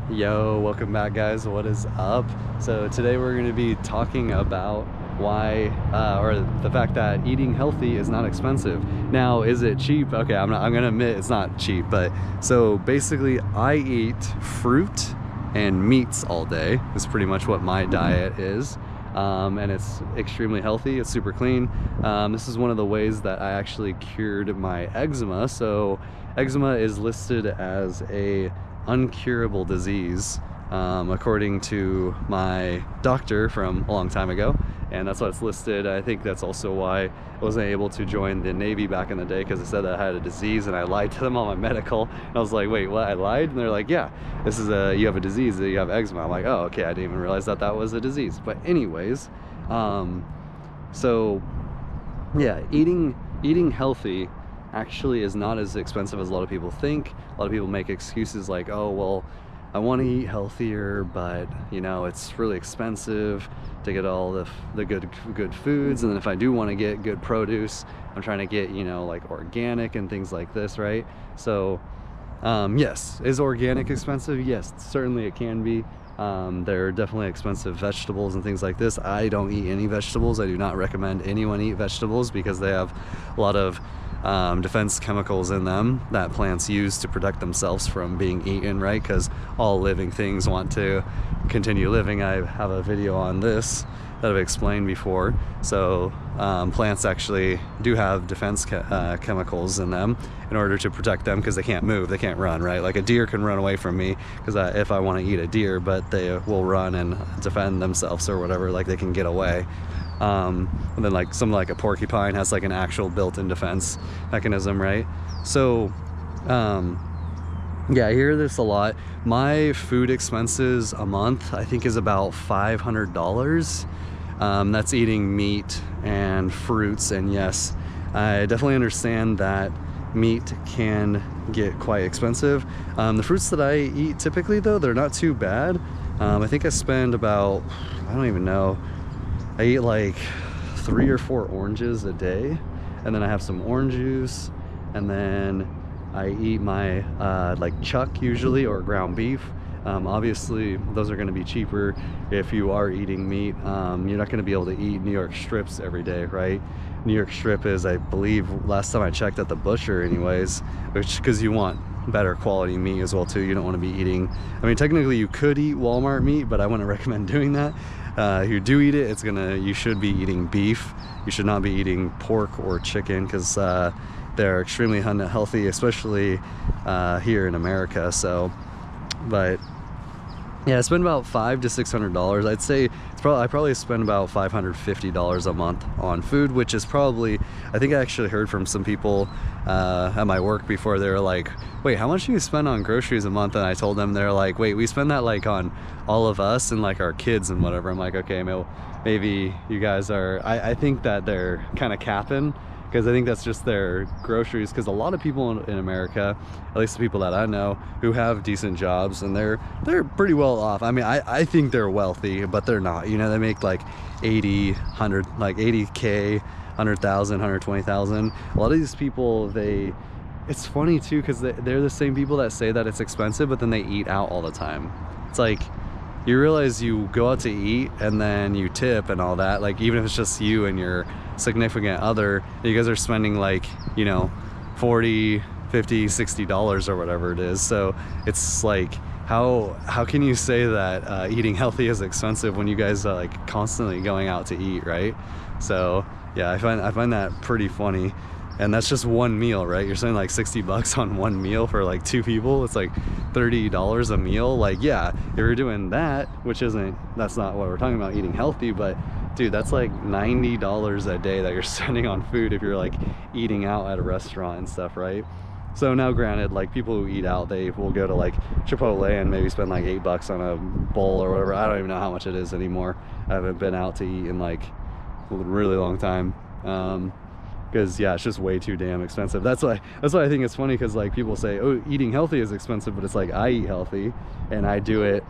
Yo, welcome back guys. What is up? So today we're going to be talking about why or the fact that eating healthy is not expensive. Now, is it cheap? Okay, I'm going to admit it's not cheap, but so basically I eat fruit and meats all day. Is pretty much what my diet is. And it's extremely healthy. It's super clean. This is one of the ways that I actually cured my eczema. So eczema is listed as a uncurable disease according to my doctor from a long time ago, and that's why it's listed. I think that's also why I wasn't able to join the Navy back in the day, because I said that I had a disease and I lied to them on my medical, and I was like, wait, what? I lied? And they're like, yeah, this is you have a disease, you have eczema. I'm like, oh, okay, I didn't even realize that that was a disease. But anyways, so yeah, eating healthy actually is not as expensive as a lot of people think. A lot of people make excuses like, oh, well, I want to eat healthier, but you know, it's really expensive to get all the good foods, and then if I do want to get good produce, I'm trying to get, you know, like organic and things like this, right? So yes, is organic expensive? Yes, certainly it can be. There are definitely expensive vegetables and things like this. I don't eat any vegetables. I do not recommend anyone eat vegetables because they have a lot of defense chemicals in them that plants use to protect themselves from being eaten, right? Because all living things want to continue living. I have a video on this that I've explained before. So plants actually do have defense chemicals in them in order to protect them, because they can't move, they can't run, right? Like a deer can run away from me because if I want to eat a deer, but they will run and defend themselves or whatever, like they can get away. And then like something like a porcupine has like an actual built-in defense mechanism, right? So yeah, I hear this a lot. My food expenses a month, I think, is about $500. That's eating meat and fruits, and yes, I definitely understand that meat can get quite expensive. The fruits that I eat typically, though, they're not too bad. I think I spend about, I don't even know, I eat like 3 or 4 oranges a day, and then I have some orange juice, and then I eat my like chuck usually, or ground beef. Obviously those are going to be cheaper if you are eating meat. You're not going to be able to eat New York strips every day, right? New York strip is, I believe, last time I checked at the butcher anyways, which, because you want better quality meat as well too. You don't want to be eating, I mean, technically you could eat Walmart meat, but I wouldn't recommend doing that. If you do eat it, you should be eating beef. You should not be eating pork or chicken, because they're extremely unhealthy, especially here in America. So, but yeah, I spend about $500 to $600. I'd say I probably spend about $550 a month on food, which is probably, I think I actually heard from some people at my work before. They were like, wait, how much do you spend on groceries a month? And I told them, they're like, wait, we spend that like on all of us and like our kids and whatever. I'm like, okay, maybe you guys are, I think that they're kind of capping, because I think that's just their groceries. Because a lot of people in America, at least the people that I know, who have decent jobs, and they're pretty well off. I mean, I think they're wealthy, but they're not. You know, they make like 80, 100, like 80K, 100,000, 120,000. A lot of these people, it's funny too, because they're the same people that say that it's expensive, but then they eat out all the time. It's like, you realize you go out to eat and then you tip and all that, like even if it's just you and your significant other, you guys are spending like, you know, $40, $50, $60 or whatever it is. So it's like, how can you say that eating healthy is expensive when you guys are like constantly going out to eat, right? So yeah, I find that pretty funny. And that's just one meal, right? You're spending like 60 bucks on one meal for like 2 people. It's like $30 a meal. Like, yeah, if you're doing that, that's not what we're talking about, eating healthy, but dude, that's like $90 a day that you're spending on food if you're like eating out at a restaurant and stuff, right? So now granted, like people who eat out, they will go to like Chipotle and maybe spend like $8 on a bowl or whatever. I don't even know how much it is anymore. I haven't been out to eat in like a really long time. Because yeah, it's just way too damn expensive. That's why I think it's funny, because like people say, oh, eating healthy is expensive, but it's like, I eat healthy and I do it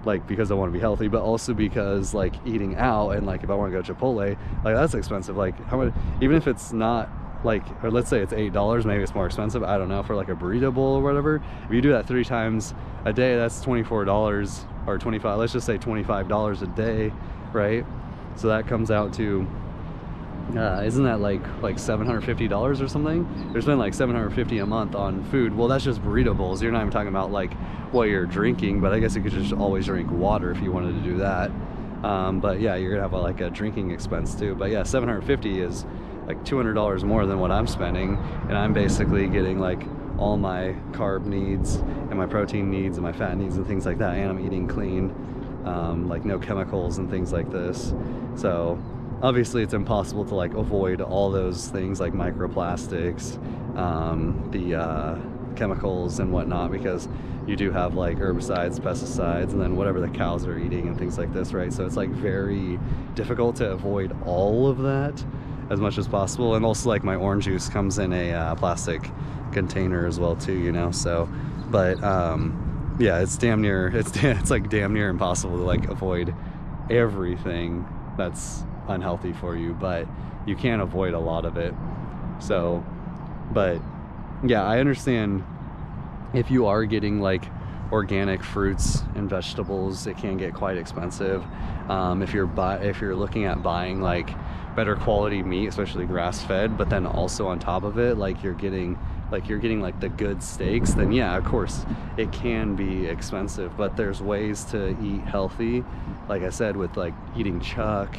like because I want to be healthy, but also because like eating out, and like if I want to go to Chipotle, like that's expensive. Like how much, even if it's not like, or let's say it's $8, maybe it's more expensive, I don't know, for like a burrito bowl or whatever. If you do that 3 times a day, that's $24 or 25, let's just say $25 a day, right? So that comes out to isn't that like $750 or something? There's been like $750 a month on food. Well, that's just burrito bowls. You're not even talking about like what you're drinking, but I guess you could just always drink water if you wanted to do that. But yeah, you're gonna have like a drinking expense too. But yeah, $750 is like $200 more than what I'm spending, and I'm basically getting like all my carb needs and my protein needs and my fat needs and things like that, and I'm eating clean, like no chemicals and things like this. So obviously it's impossible to like avoid all those things like microplastics, the chemicals and whatnot, because you do have like herbicides, pesticides, and then whatever the cows are eating and things like this, right? So it's like very difficult to avoid all of that as much as possible. And also like my orange juice comes in a plastic container as well too, you know. So but yeah, it's like damn near impossible to like avoid everything that's unhealthy for you, but you can't avoid a lot of it. So but yeah, I understand if you are getting like organic fruits and vegetables, it can get quite expensive. If you're looking at buying like better quality meat, especially grass-fed, but then also on top of it like you're getting like the good steaks, then yeah, of course it can be expensive. But there's ways to eat healthy, like I said, with like eating chuck,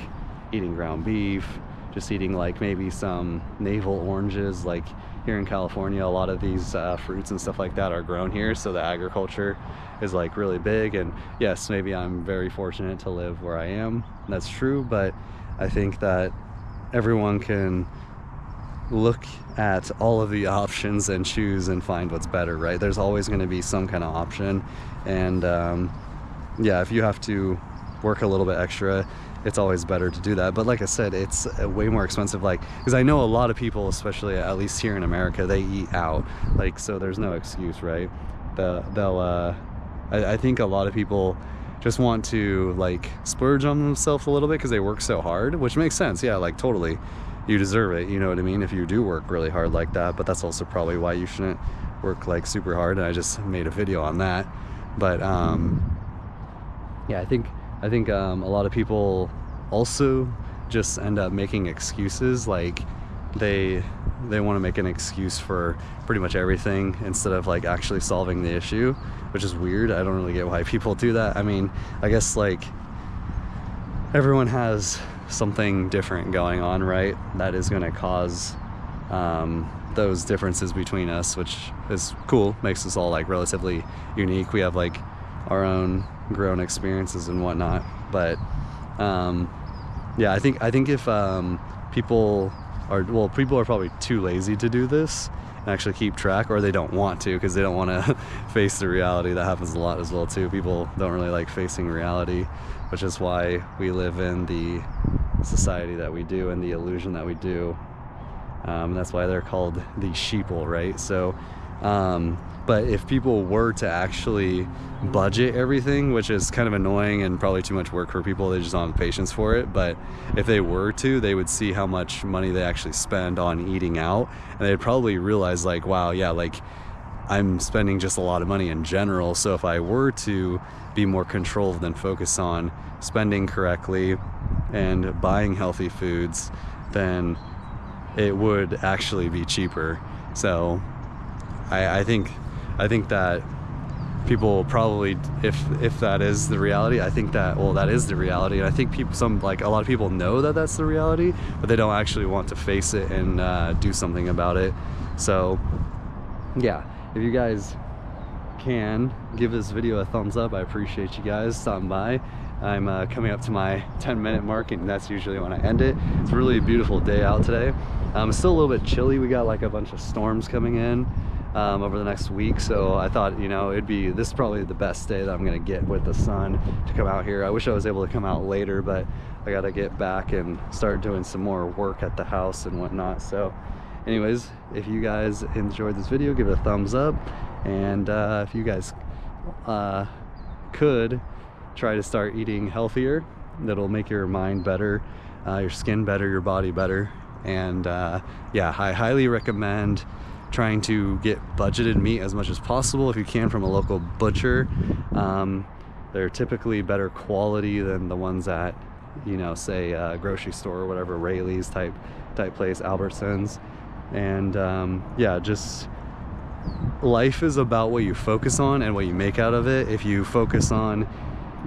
eating ground beef, just eating like maybe some navel oranges. Like here in California, a lot of these fruits and stuff like that are grown here, so the agriculture is like really big. And yes, maybe I'm very fortunate to live where I am, that's true, but I think that everyone can look at all of the options and choose and find what's better, right? There's always going to be some kind of option. And yeah, if you have to work a little bit extra, it's always better to do that. But like I said, it's way more expensive, like, because I know a lot of people, especially at least here in America, they eat out, like, so there's no excuse, right? I think a lot of people just want to like splurge on themselves a little bit because they work so hard, which makes sense. Yeah, like totally, you deserve it, you know what I mean, if you do work really hard like that. But that's also probably why you shouldn't work like super hard, and I just made a video on that. But yeah, I think a lot of people also just end up making excuses. Like they want to make an excuse for pretty much everything instead of like actually solving the issue, which is weird. I don't really get why people do that. I mean, I guess like everyone has something different going on, right? That is going to cause those differences between us, which is cool, makes us all like relatively unique. We have like our own grown experiences and whatnot. But yeah, I think if people are probably too lazy to do this and actually keep track, or they don't want to because they don't want to face the reality. That happens a lot as well too. People don't really like facing reality, which is why we live in the society that we do and the illusion that we do. And that's why they're called the sheeple, right? So but if people were to actually budget everything, which is kind of annoying and probably too much work for people, they just don't have the patience for it, but if they were to, they would see how much money they actually spend on eating out, and they'd probably realize like, wow, yeah, like I'm spending just a lot of money in general. So if I were to be more controlled and focus on spending correctly and buying healthy foods, then it would actually be cheaper. So I think that people probably, if that is the reality, I think that, well, that is the reality. And I think a lot of people know that that's the reality, but they don't actually want to face it and do something about it. So yeah, if you guys can give this video a thumbs up, I appreciate you guys stopping by. I'm coming up to my 10-minute mark, and that's usually when I end it. It's a really beautiful day out today. It's still a little bit chilly. We got like a bunch of storms coming in over the next week, so I thought, you know, this is probably the best day that I'm gonna get with the sun to come out here. I wish I was able to come out later, but I gotta get back and start doing some more work at the house and whatnot. So anyways, if you guys enjoyed this video, give it a thumbs up, and if you guys could try to start eating healthier, that'll make your mind better, your skin better, your body better, And yeah, I highly recommend trying to get budgeted meat as much as possible if you can from a local butcher. They're typically better quality than the ones at, you know, say a grocery store or whatever, Rayleigh's type place, Albertsons. And yeah, just life is about what you focus on and what you make out of it. If you focus on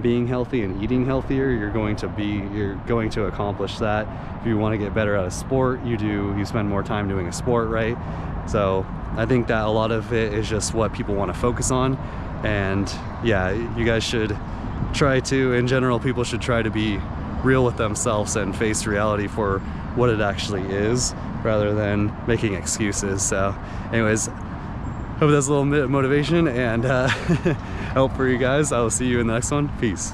being healthy and eating healthier, you're going to accomplish that. If you want to get better at a sport, you spend more time doing a sport, right? So I think that a lot of it is just what people want to focus on. And yeah, you guys should try to, in general, people should try to be real with themselves and face reality for what it actually is, rather than making excuses. So anyways, hope that's a little bit of motivation and help for you guys. I will see you in the next one. Peace.